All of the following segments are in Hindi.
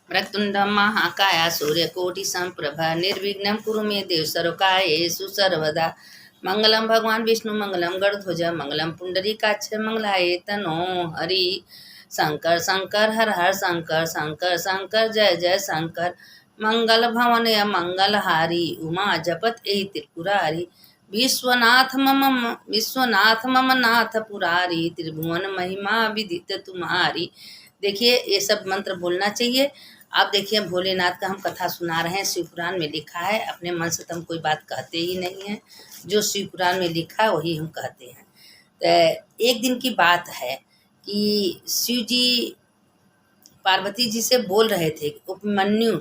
वक्रतुंड महाकाय सूर्यकोटि संप्रभा निर्विघ्नं कुरु मे देव सर्वकार्येषु सर्वदा। मंगलम भगवान विष्णु मंगलम गरुड़ध्वज मंगलम पुंडरीकाक्ष मंगलाय तनो हरि। शंकर शंकर हर हर शंकर शंकर शंकर जय जय शंकर। मंगल भवन मंगल हारी उमा जपत ए त्रिपुरारी। विश्वनाथ मम नाथ पुरारी त्रिभुवन महिमा विदित तुम्हारी। देखिए ये सब मंत्र बोलना चाहिए। आप देखिए भोलेनाथ का हम कथा सुना रहे हैं, शिव पुराण में लिखा है। अपने मन से तो हम कोई बात कहते ही नहीं है, जो शिव पुराण में लिखा है वही हम कहते हैं। तो एक दिन की बात है कि शिव जी पार्वती जी से बोल रहे थे कि उपमन्यु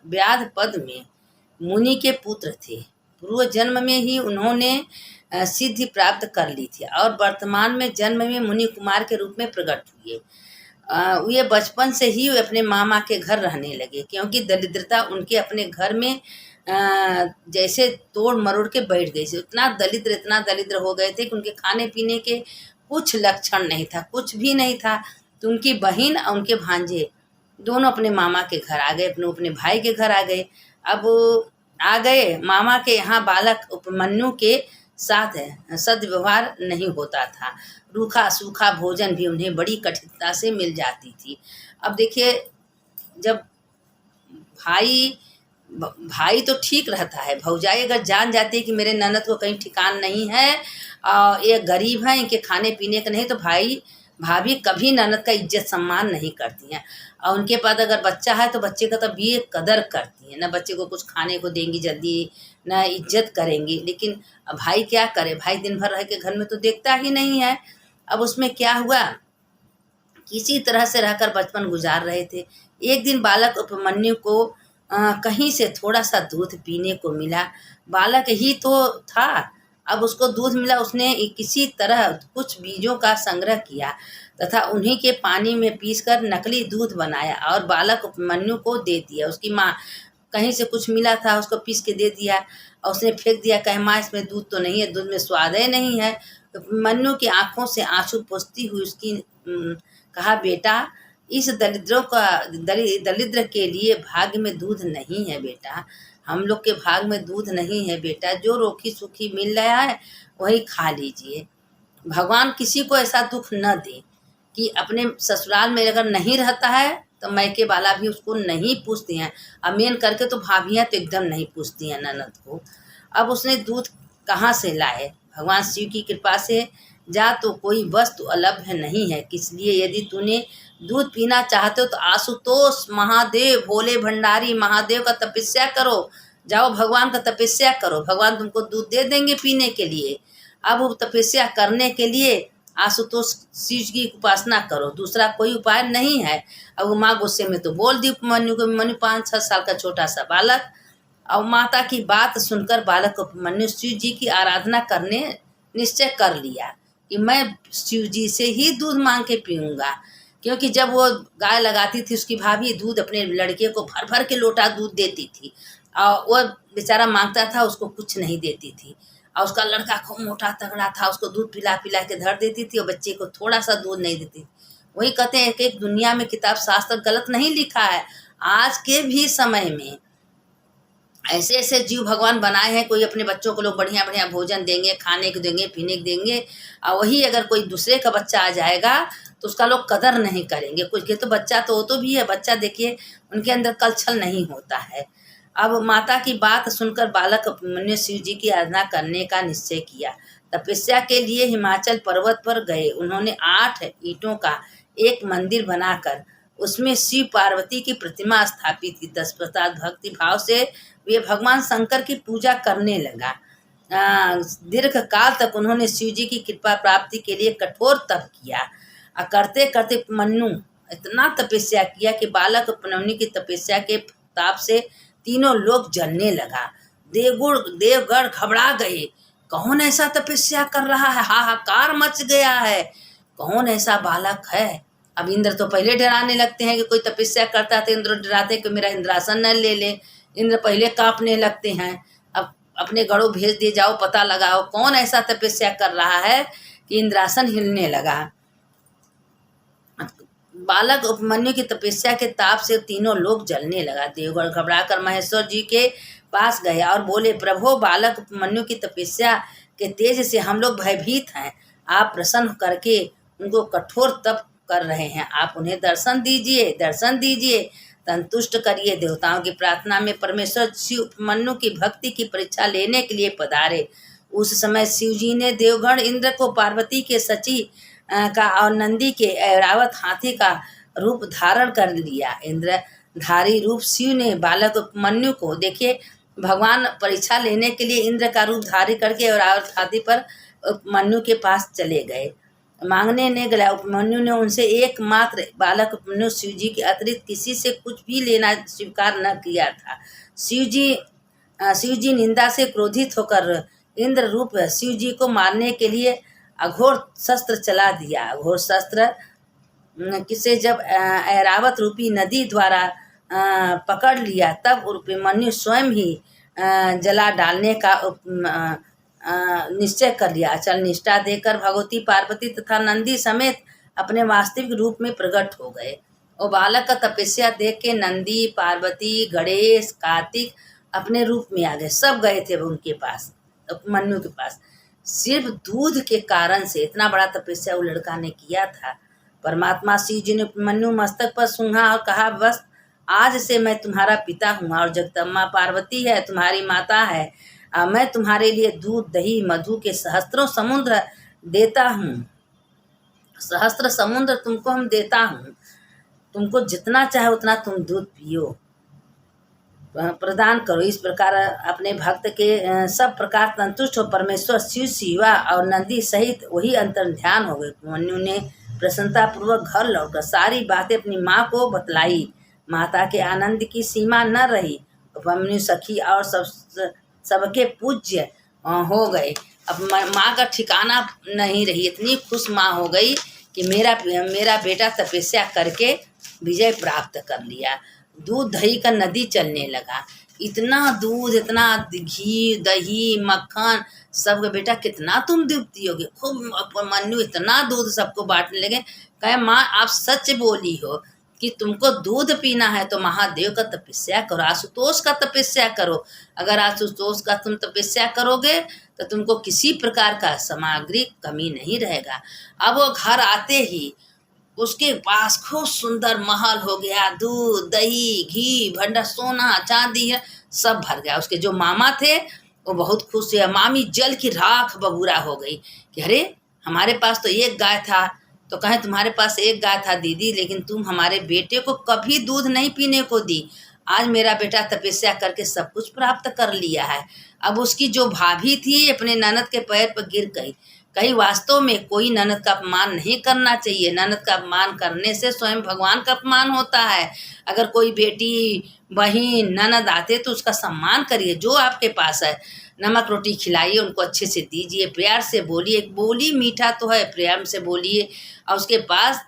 व्याध पद में मुनि के पुत्र थे। पूर्व जन्म में ही उन्होंने सिद्धि प्राप्त कर ली थी और वर्तमान में जन्म में मुनि कुमार के रूप में प्रकट हुए। ये बचपन से ही अपने मामा के घर रहने लगे, क्योंकि दरिद्रता उनके अपने घर में जैसे तोड़ मरोड़ के बैठ गई थी। इतना दरिद्र हो गए थे कि उनके खाने पीने के कुछ लक्षण नहीं था, कुछ भी नहीं था। तो उनकी बहन और उनके भांजे दोनों अपने मामा के घर आ गए, अपने भाई के घर आ गए। अब आ गए मामा के यहाँ, बालक उपमन्यु के साथ सद्व्यवहार नहीं होता था। रूखा सूखा भोजन भी उन्हें बड़ी कठिनता से मिल जाती थी। अब देखिए, जब भाई तो ठीक रहता है, भौजाई अगर जान जाती है कि मेरे ननद को कहीं ठिकान नहीं है, ये गरीब हैं, इनके खाने पीने का नहीं, तो भाभी कभी ननद का इज्जत सम्मान नहीं करती हैं। और उनके पास अगर बच्चा है तो बच्चे का तो भी कदर करती हैं, ना बच्चे को कुछ खाने को देंगी जल्दी, ना इज्जत करेंगी। लेकिन भाई क्या करे, भाई दिन भर रह के घर में तो देखता ही नहीं है। अब उसमें क्या हुआ, किसी तरह से रहकर बचपन गुजार रहे थे। एक दिन बालक उपमन्यु को कहीं से थोड़ा सा दूध पीने को मिला। बालक ही तो था, अब उसको दूध मिला। उसने किसी तरह कुछ बीजों का संग्रह किया तथा उन्हीं के पानी में पीसकर नकली दूध बनाया और बालक उपमन्यु को दे दिया। उसकी माँ कहीं से कुछ मिला था, उसको पीस के दे दिया और उसने फेंक दिया। कहे माँ इसमें दूध तो नहीं है, दूध में स्वाद ही नहीं है। उपमन्यु की आंखों से आंसू पोंछती हुई उसकी कहा, बेटा इस दरिद्र के लिए भाग्य में दूध नहीं है बेटा, हम लोग के भाग में दूध नहीं है बेटा। जो रोखी सूखी मिल रहा है वही खा लीजिए। भगवान किसी को ऐसा दुख न दे कि अपने ससुराल में अगर नहीं रहता है तो मायके वाला भी उसको नहीं पूछते हैं। और मेन करके तो भाभियाँ तो एकदम नहीं पूछती हैं ननद को। अब उसने दूध कहाँ से लाए, भगवान शिव की कृपा से जा तो कोई वस्तु अलभ्य नहीं है। इसलिए यदि तूने दूध पीना चाहते हो तो आशुतोष महादेव भोले भंडारी महादेव का तपस्या करो, जाओ भगवान का तपस्या करो, भगवान तुमको दूध दे देंगे पीने के लिए। अब वो तपस्या करने के लिए आशुतोष शिव की उपासना करो, दूसरा कोई उपाय नहीं है। अब वो माँ गुस्से में तो बोल दी उपमन्यु को। उपमन्यु 5-6 साल का छोटा सा बालक। और माता की बात सुनकर बालक उपमन्यु शिव जी की आराधना करने निश्चय कर लिया कि मैं शिव जी से ही दूध मांग के पीऊँगा। क्योंकि जब वो गाय लगाती थी उसकी भाभी दूध अपने लड़के को भर भर के लोटा दूध देती थी, और वो बेचारा मांगता था, उसको कुछ नहीं देती थी। और उसका लड़का खूब मोटा तगड़ा था, उसको दूध पिला पिला के धर देती थी और बच्चे को थोड़ा सा दूध नहीं देती। वही कहते हैं कि दुनिया में किताब शास्त्र गलत नहीं लिखा है। आज के भी समय में ऐसे ऐसे जीव भगवान बनाए हैं, कोई अपने बच्चों को लोग बढ़िया बढ़िया भोजन देंगे, खाने को देंगे, पीने को देंगे, और वही अगर कोई दूसरे का बच्चा आ जाएगा तो उसका लोग कदर नहीं करेंगे। कुछ के तो बच्चा तो वो तो भी है, बच्चा देखिए उनके अंदर कलछल नहीं होता है। अब माता की बात सुनकर बालक उपमन्यु शिव जी की आराधना करने का निश्चय किया। तपस्या के लिए हिमाचल पर्वत पर गए। उन्होंने 8 ईंटों का एक मंदिर बनाकर उसमें शिव पार्वती की प्रतिमा स्थापित की। तत्पश्चात भक्ति भाव से वे भगवान शंकर की पूजा करने लगा। दीर्घ काल तक उन्होंने शिव जी की कृपा प्राप्ति के लिए कठोर तप किया। करते करते उपमन्यु इतना तपस्या किया कि बालक उपमन्यु की तपस्या के ताप से तीनों लोग जलने लगा। देवगढ़ घबरा गए, कौन ऐसा तपस्या कर रहा है, हाहाकार मच गया है, कौन ऐसा बालक है। अब इंद्र तो पहले डराने लगते हैं कि कोई तपस्या करता है तो इंद्र डराते कि मेरा इंद्रासन न ले ले। इंद्र पहले कांपने लगते हैं। अब अपने गढ़ों भेज दिए, जाओ पता लगाओ कौन ऐसा तपस्या कर रहा है कि इंद्रासन हिलने लगा। बालक उपमन्यु की तपस्या के ताप से तीनों लोग जलने लगा। देवगण घबराकर महेश्वर जी के पास गए और बोले, प्रभो, बालक उपमन्यु की तपस्या के तेज से हम लोग भयभीत हैं। आप प्रसन्न करके उनको कठोर तप कर रहे हैं, आप उन्हें दर्शन दीजिए, दर्शन दीजिए, संतुष्ट करिए। देवताओं की प्रार्थना में परमेश्वर शिव उपमन्यु की भक्ति की परीक्षा लेने के लिए पधारे। उस समय शिव जी ने देवगण इंद्र को पार्वती के सची का और नंदी के ऐरावत हाथी का रूप धारण कर लिया। इंद्रधारी रूप शिव ने बालक उपमन्यु को, देखिए भगवान परीक्षा लेने के लिए इंद्र का रूप धारी करके ऐरावत हाथी पर उपमन्यु के पास चले गए। मांगने ने गया। उपमन्यु ने उनसे एकमात्र बालक उपमन्यु शिव जी के अतिरिक्त किसी से कुछ भी लेना स्वीकार न किया था। शिव जी निंदा से क्रोधित होकर इंद्र रूप शिव जी को मारने के लिए अघोर शस्त्र चला दिया। अघोर शस्त्र किसे जब ऐरावत रूपी नदी द्वारा पकड़ लिया, तब उपमन्यु स्वयं ही जला डालने का निश्चय कर लिया। अचल निष्ठा देकर भगवती पार्वती तथा नंदी समेत अपने वास्तविक रूप में प्रकट हो गए। और बालक का तपस्या देख के नंदी, पार्वती, गणेश, कार्तिक अपने रूप में आ गए। सब गए थे उनके पास, उपमन्यु के पास। सिर्फ दूध के कारण से इतना बड़ा तपस्या वो लड़का ने किया था। परमात्मा शिव जी ने उपमन्यु मस्तक पर सूंघा और कहा, बस आज से मैं तुम्हारा पिता हूँ और जगदम्बा पार्वती है तुम्हारी माता है। मैं तुम्हारे लिए दूध, दही, मधु के सहस्त्रों समुद्र देता हूँ। सहस्त्र समुद्र तुमको हम देता हूँ। तुमको जितना चाहे उतना तुम दूध पियो, प्रदान करो। इस प्रकार अपने भक्त के सब प्रकार संतुष्ट हो परमेश्वर शिव, शिवा और नंदी सहित वही अंतर ध्यान हो गए। उपमन्यु ने प्रसन्नता पूर्वक घर लौटकर सारी बातें अपनी माँ को बतलाई। माता के आनंद की सीमा न रही। उपमन्यु सखी और सबके पूज्य हो गए। अब माँ का ठिकाना नहीं रही। इतनी खुश माँ हो गई कि मेरा बेटा तपस्या करके विजय प्राप्त कर लिया। दूध दही का नदी चलने लगा। इतना दूध, इतना घी, दही, मक्खन, सब बेटा कितना तुम दूध पियोगे। खूब उपमन्यु इतना दूध सबको बांटने लगे। कहे, माँ आप सच बोली हो कि तुमको दूध पीना है तो महादेव का तपस्या करो, आशुतोष का तपस्या करो। अगर आशुतोष का तुम तपस्या करोगे तो तुमको किसी प्रकार का सामग्री कमी नहीं रहेगा। अब वो घर आते ही उसके पास खूब सुंदर महल हो गया। दूध, दही, घी, भंडार, सोना चांदी है सब भर गया। उसके जो मामा थे वो बहुत खुश हुए। मामी जल की राख बबूरा हो गई कि अरे हमारे पास तो एक गाय था। तो कहें, तुम्हारे पास एक गाय था दीदी, लेकिन तुम हमारे बेटे को कभी दूध नहीं पीने को दी। आज मेरा बेटा तपस्या करके सब कुछ प्राप्त कर लिया है। अब उसकी जो भाभी थी अपने ननद के पैर पर गिर गई। कहीं वास्तव में कोई ननद का अपमान नहीं करना चाहिए। ननद का अपमान करने से स्वयं भगवान का अपमान होता है। अगर कोई बेटी, बहन, ननद आते तो उसका सम्मान करिए। जो आपके पास है नमक रोटी खिलाइए, उनको अच्छे से दीजिए, प्यार से बोलिए। बोली मीठा तो है, प्रेम से बोलिए और उसके पास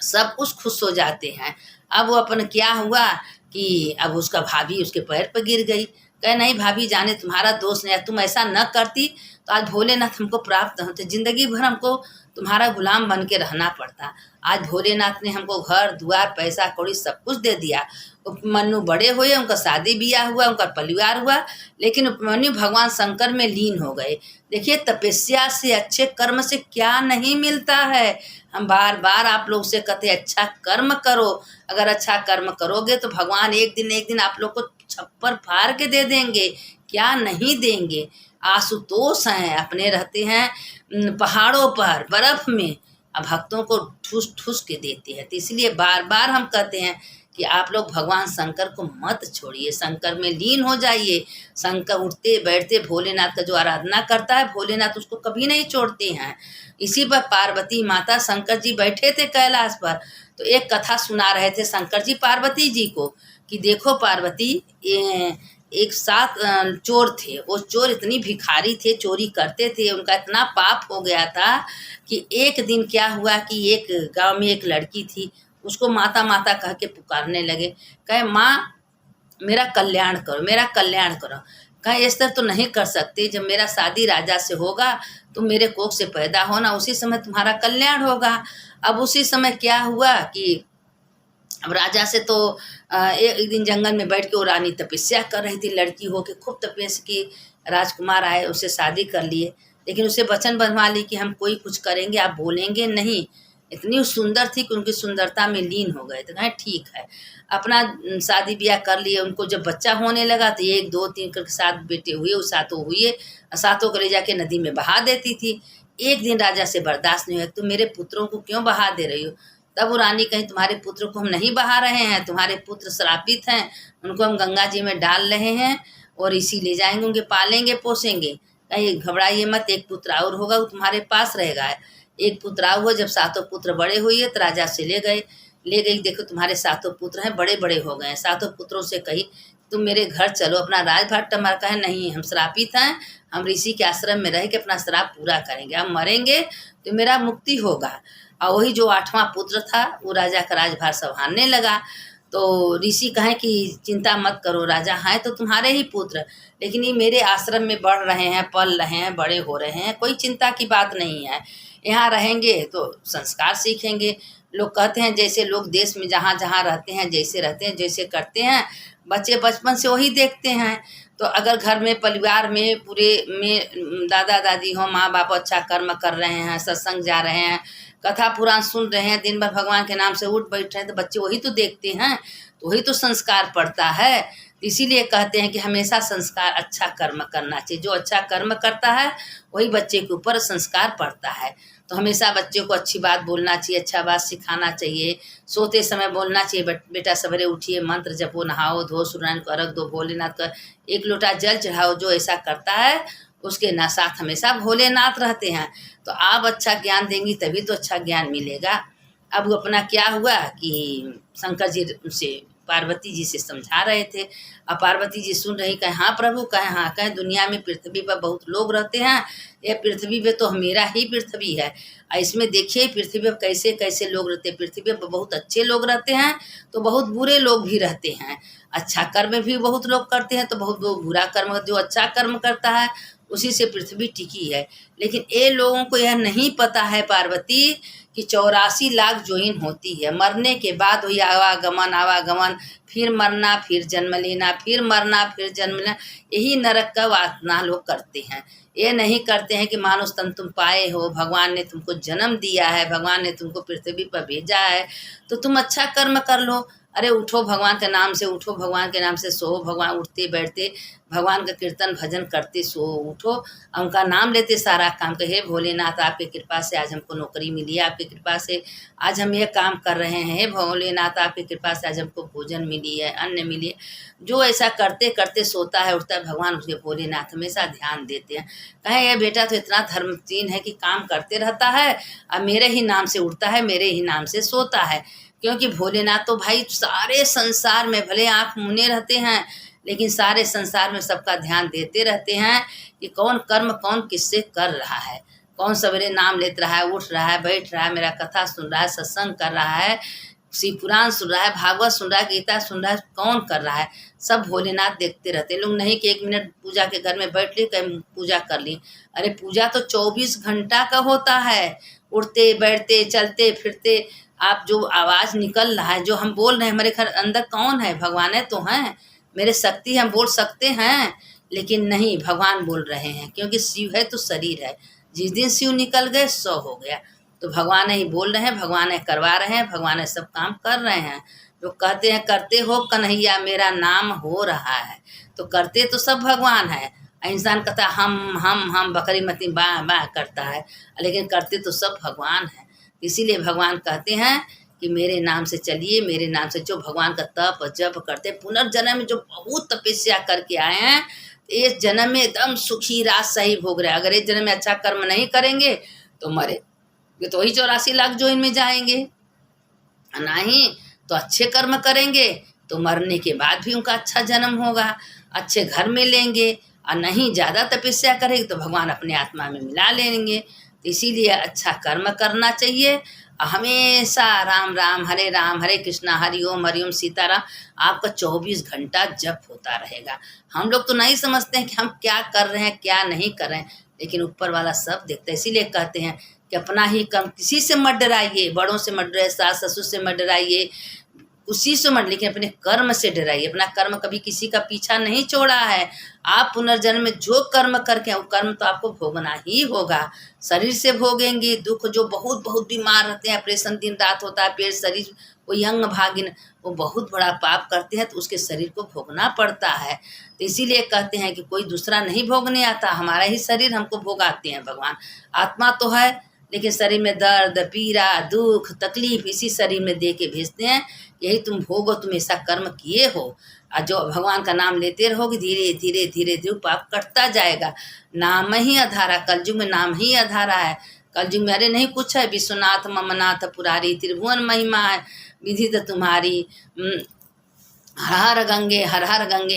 सब कुछ खुश हो जाते हैं। अब वो अपन क्या हुआ कि अब उसका भाभी उसके पैर पर गिर गई। कहे, नहीं भाभी जाने तुम्हारा दोष नहीं है, तुम ऐसा न करती तो आज भोलेनाथ हमको प्राप्त होते। जिंदगी भर हमको तुम्हारा गुलाम बन के रहना पड़ता। आज भोलेनाथ ने हमको घर द्वार, पैसा कौड़ी सब कुछ दे दिया। उपमन्यु बड़े हुए, उनका शादी ब्याह हुआ, उनका परिवार हुआ, लेकिन उपमन्यु भगवान शंकर में लीन हो गए। देखिए तपस्या से, अच्छे कर्म से क्या नहीं मिलता है। हम बार बार आप लोग से कहते अच्छा कर्म करो। अगर अच्छा कर्म करोगे तो भगवान एक दिन आप लोग को छप्पर फाड़ के दे देंगे। क्या नहीं देंगे। आशुतोष हैं, अपने रहते हैं पहाड़ों पर, बर्फ में, अब भक्तों को ठूस ठूस के देते हैं। तो इसलिए बार बार हम कहते हैं कि आप लोग भगवान शंकर को मत छोड़िए, शंकर में लीन हो जाइए। शंकर उठते बैठते भोलेनाथ का जो आराधना करता है, भोलेनाथ उसको कभी नहीं छोड़ते हैं। इसी पर पार्वती माता, शंकर जी बैठे थे कैलाश पर, तो एक कथा सुना रहे थे शंकर जी पार्वती जी को कि देखो पार्वती, एक साथ चोर थे। वो चोर इतनी भिखारी थे, चोरी करते थे, उनका इतना पाप हो गया था कि एक दिन क्या हुआ कि एक गांव में एक लड़की थी, उसको माता माता कह के पुकारने लगे। कहे, माँ मेरा कल्याण करो, मेरा कल्याण करो। कहा इस तरह तो नहीं कर सकते, जब मेरा शादी राजा से होगा तो मेरे कोख से पैदा होना, उसी समय तुम्हारा कल्याण होगा। अब उसी समय क्या हुआ कि अब राजा से तो एक दिन जंगल में बैठ के वो रानी तपस्या कर रही थी, लड़की हो के खूब तपस्या की, राजकुमार आए उससे शादी कर लिए, लेकिन उसे वचन बंधवा ली कि हम कोई कुछ करेंगे, आप बोलेंगे नहीं। इतनी सुंदर थी कि उनकी सुंदरता में लीन हो गए। तो कहें ठीक है, अपना शादी ब्याह कर लिए। उनको जब बच्चा होने लगा तो 1 2 3 करके 7 बेटे हुए, वो सातों हुए, सातों को ले जाके नदी में बहा देती थी। एक दिन राजा से बर्दाश्त नहीं हुआ, तुम मेरे पुत्रों को क्यों बहा दे रही हो? तब वो रानी कहीं तुम्हारे पुत्र को हम नहीं बहा रहे हैं, तुम्हारे पुत्र श्रापित हैं, उनको हम गंगा जी में डाल रहे हैं और इसी ले जाएंगे, उनके पालेंगे पोसेंगे। कहीं घबराइए मत, एक पुत्र और होगा, वो तुम्हारे पास रहेगा। एक पुत्र और हुआ, जब सातों पुत्र बड़े हुए तो राजा से ले गई, देखो तुम्हारे सातों पुत्र हैं, बड़े बड़े हो गए हैं। सातों पुत्रों से कही तुम मेरे घर चलो, अपना राजभाट टमार। कहे नहीं, हम श्रापित हैं, हम ऋषि के आश्रम में रह के अपना श्राप पूरा करेंगे, हम मरेंगे तो मेरा मुक्ति होगा। और वही जो 8वां पुत्र था वो राजा का राजभार संभालने लगा। तो ऋषि कहें कि चिंता मत करो, राजा हैं तो तुम्हारे ही पुत्र, लेकिन ये मेरे आश्रम में बढ़ रहे हैं, पल रहे हैं, बड़े हो रहे हैं, कोई चिंता की बात नहीं है। यहाँ रहेंगे तो संस्कार सीखेंगे। लोग कहते हैं जैसे लोग देश में जहाँ जहाँ रहते हैं, जैसे रहते हैं, जैसे करते हैं, बच्चे बचपन से वही देखते हैं। तो अगर घर में परिवार में पूरे में दादा दादी हो, माँ बाप अच्छा कर्म कर रहे हैं, सत्संग जा रहे हैं, कथा पुराण सुन रहे हैं, दिन भर भगवान के नाम से उठ बैठ रहे हैं, तो बच्चे वही तो देखते हैं, तो वही तो संस्कार पड़ता है। इसीलिए कहते हैं कि हमेशा संस्कार, अच्छा कर्म करना चाहिए। जो अच्छा कर्म करता है वही बच्चे के ऊपर संस्कार पड़ता है। तो हमेशा बच्चे को अच्छी बात बोलना चाहिए, अच्छा बात सिखाना चाहिए। सोते समय बोलना चाहिए, बेटा सवेरे उठिए, मंत्र जपो, नहाओ धो, सूर्यनारायण को अर्घ दो, भोलेनाथ का 1 लोटा जल चढ़ाओ। जो ऐसा करता है उसके ना साथ हमेशा भोलेनाथ रहते हैं। तो आप अच्छा ज्ञान देंगी तभी तो अच्छा ज्ञान मिलेगा। अब अपना क्या हुआ कि शंकर जी उनसे पार्वती जी से समझा रहे थे। अब पार्वती जी सुन रही, कहें हाँ प्रभु, कहें हाँ, कहें दुनिया में पृथ्वी पर बहुत लोग रहते हैं, यह पृथ्वी पे तो मेरा ही पृथ्वी है। और इसमें देखिए पृथ्वी पर कैसे कैसे लोग रहते हैं। पृथ्वी पर बहुत अच्छे लोग रहते हैं तो बहुत बुरे लोग भी रहते हैं। अच्छा कर्म भी बहुत लोग करते हैं तो बहुत लोग बुरा कर्म। जो अच्छा कर्म करता है उसी से पृथ्वी टिकी है। लेकिन ये लोगों को यह नहीं पता है पार्वती कि 84 लाख जोइन होती है, मरने के बाद वही आवागमन, फिर मरना, फिर जन्म लेना, फिर मरना, फिर जन्म लेना, यही नरक का वासना लोग करते हैं। ये नहीं करते हैं कि मानुष तन तुम पाए हो, भगवान ने तुमको जन्म दिया है, भगवान ने तुमको पृथ्वी पर भेजा है, तो तुम अच्छा कर्म कर लो। अरे उठो भगवान के नाम से, उठो भगवान के नाम से, सो भगवान, उठते बैठते भगवान का कीर्तन भजन करते सो उठो, उनका नाम लेते सारा काम के। हे भोलेनाथ आपकी कृपा से आज हमको नौकरी मिली है, आपकी कृपा से आज हम ये काम कर रहे हैं। हे भोलेनाथ आपकी कृपा से आज हमको भोजन मिली है, अन्न मिली है। जो ऐसा करते करते सोता है उठता है, भगवान उसके भोलेनाथ हमेशा ध्यान देते हैं। कहें यह बेटा तो इतना धर्महीन है कि काम करते रहता है और मेरे ही नाम से उठता है, मेरे ही नाम से सोता है। क्योंकि भोलेनाथ तो भाई सारे संसार में भले आँख मुने रहते हैं, लेकिन सारे संसार में सबका ध्यान देते रहते हैं कि कौन कर्म कौन किससे कर रहा है, कौन सवेरे नाम लेते रहा है, उठ रहा है, बैठ रहा है, मेरा कथा सुन रहा है, सत्संग कर रहा है, शिव पुराण सुन रहा है, भागवत सुन रहा है, गीता सुन रहा है, कौन कर रहा है। सब भोलेनाथ देखते रहते। लोग नहीं कि 1 मिनट पूजा के घर में बैठ ली, कहीं पूजा कर ली। अरे पूजा तो 24 घंटा का होता है। उठते बैठते चलते फिरते आप जो आवाज़ निकल रहा है, जो हम बोल रहे हैं, हमारे घर अंदर कौन है? भगवान है तो हैं, मेरे शक्ति हम बोल सकते हैं, लेकिन नहीं, भगवान बोल रहे हैं। क्योंकि शिव है तो शरीर है, जिस दिन शिव निकल गए 100 हो गया। तो भगवान ही बोल रहे हैं, भगवान है करवा रहे हैं, भगवान है सब काम कर रहे हैं। लोग कहते हैं करते हो कन्हैया मेरा नाम हो रहा है, तो करते तो सब भगवान है। इंसान कहता है हम बकरी मती बाह बाह करता है, लेकिन करते तो सब भगवान है। इसीलिए भगवान कहते हैं कि मेरे नाम से चलिए, मेरे नाम से। जो भगवान का तप जप करते, पुनर्जन्म में जो बहुत तपस्या करके आए हैं, इस जन्म में एकदम सुखी राज सही भोग रहे हैं। अगर इस जन्म में अच्छा कर्म नहीं करेंगे तो मरे तो वही 84 लाख जो इनमें जाएंगे, नहीं तो अच्छे कर्म करेंगे तो मरने के बाद भी उनका अच्छा जन्म होगा, अच्छे घर में लेंगे। और नहीं ज़्यादा तपस्या करेंगे तो भगवान अपने आत्मा में मिला लेंगे। तो इसीलिए अच्छा कर्म करना चाहिए हमेशा राम राम हरे कृष्णा हरि ओम सीताराम आपका 24 घंटा जप होता रहेगा। हम लोग तो नहीं समझते हैं कि हम क्या कर रहे हैं क्या नहीं कर रहे हैं, लेकिन ऊपर वाला सब देखता है। इसीलिए कहते हैं कि अपना ही कर्म, किसी से मत डराइए, बड़ों से मत डराइए, सास ससुर से मत डराइए, उसी से मत, लेकिन अपने कर्म से डराइए। अपना कर्म कभी किसी का पीछा नहीं छोड़ा है। आप पुनर्जन्म में जो कर्म करके वो कर्म तो आपको भोगना ही होगा। शरीर से भोगेंगे दुख, जो बहुत बहुत बीमार रहते हैं, ऑपरेशन दिन रात होता है, पेट शरीर कोई अंग भागिन, वो बहुत बड़ा पाप करते हैं तो उसके शरीर को भोगना पड़ता है। तो इसीलिए कहते हैं कि कोई दूसरा नहीं भोगने आता, हमारा ही शरीर हमको भोगाते हैं भगवान। आत्मा तो है लेकिन शरीर में दर्द पीड़ा दुख तकलीफ इसी शरीर में दे के भेजते हैं। यही तुम भोगो, तुम ऐसा कर्म किए हो, और जो भगवान का नाम लेते रहोगे धीरे धीरे धीरे धीरे पाप कटता जाएगा। नाम ही आधारा, कलयुग में नाम ही आधारा है। कलयुग में अरे नहीं कुछ है, विश्वनाथ ममनाथ पुरारी त्रिभुवन महिमा है विधि तो तुम्हारी। हर हर गंगे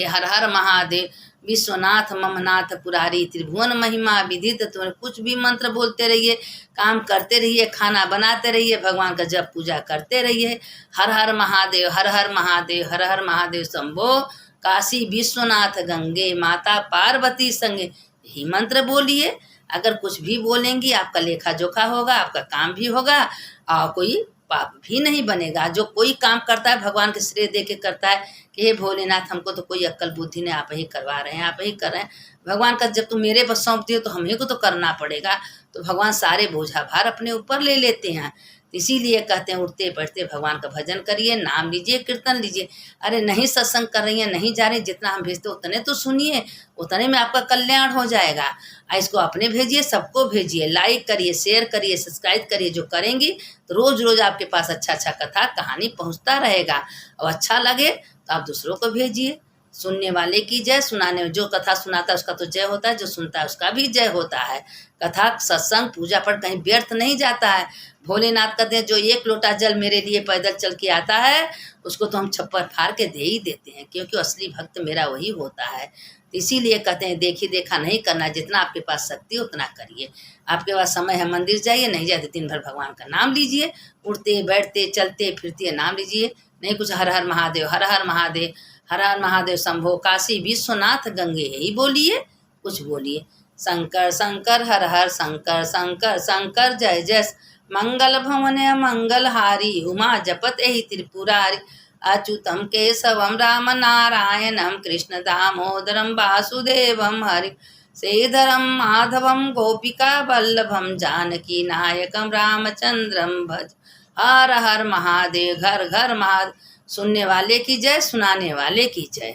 हर हर महादेव विश्वनाथ ममनाथ पुरारी त्रिभुवन महिमा विदित। तुम्हें कुछ भी मंत्र बोलते रहिए, काम करते रहिए, खाना बनाते रहिए, भगवान का जप पूजा करते रहिए। हर हर महादेव हर हर महादेव हर हर महादेव शंभो काशी विश्वनाथ गंगे माता पार्वती संगे, यही मंत्र बोलिए। अगर कुछ भी बोलेंगी आपका लेखा जोखा होगा, आपका काम भी होगा और कोई पाप भी नहीं बनेगा। जो कोई काम करता है भगवान के श्रेय दे के करता है कि हे भोलेनाथ हमको तो कोई अक्ल बुद्धि ने, आप ही करवा रहे हैं, आप ही कर रहे हैं। भगवान का जब तुम मेरे पर सौंप दियो तो हमें को तो करना पड़ेगा। तो भगवान सारे बोझा भार अपने ऊपर ले लेते हैं। इसीलिए कहते हैं उठते बैठते भगवान का भजन करिए, नाम लीजिए, कीर्तन लीजिए। अरे नहीं सत्संग कर रही हैं, नहीं जा रही, जितना हम भेजते उतने तो सुनिए, उतने में आपका कल्याण हो जाएगा। इसको अपने भेजिए, सबको भेजिए, लाइक करिए, शेयर करिए, सब्सक्राइब करिए। जो करेंगी तो रोज रोज आपके पास अच्छा अच्छा कथा कहानी पहुंचता रहेगा। और अच्छा लगे तो आप दूसरों को भेजिए। सुनने वाले की जय, सुनाने जो कथा सुनाता है उसका तो जय होता है, जो सुनता है उसका भी जय होता है। कथा सत्संग पूजा पाठ कहीं व्यर्थ नहीं जाता है। भोलेनाथ कहते हैं जो 1 लोटा जल मेरे लिए पैदल चल के आता है उसको तो हम छप्पर फाड़ के दे ही देते हैं, क्योंकि असली भक्त मेरा वही होता है। तो इसीलिए कहते हैं देखी देखा नहीं करना, जितना आपके पास शक्ति है उतना करिए। आपके पास समय है मंदिर जाइए, नहीं जाते दिन भर भगवान का नाम लीजिए, उठते बैठते चलते फिरते नाम लीजिए। नहीं कुछ हर हर महादेव हर हर महादेव हर हर महादेव शंभो काशी विश्वनाथ गंगे, यही बोलिए, कुछ बोलिए। शंकर शंकर हर हर शंकर शंकर शंकर जय जय, मंगल भवन मंगल हारी उमा जपत एहि त्रिपुरारी। अच्युतम केशवम राम नारायणम कृष्ण दामोदरम वासुदेवम हरि श्रीधरम माधवम गोपिका वल्लभम जानकी नायकम रामचंद्रम भज। हर हर महादेव घर घर महादेव। सुनने वाले की जय, सुनाने वाले की जय।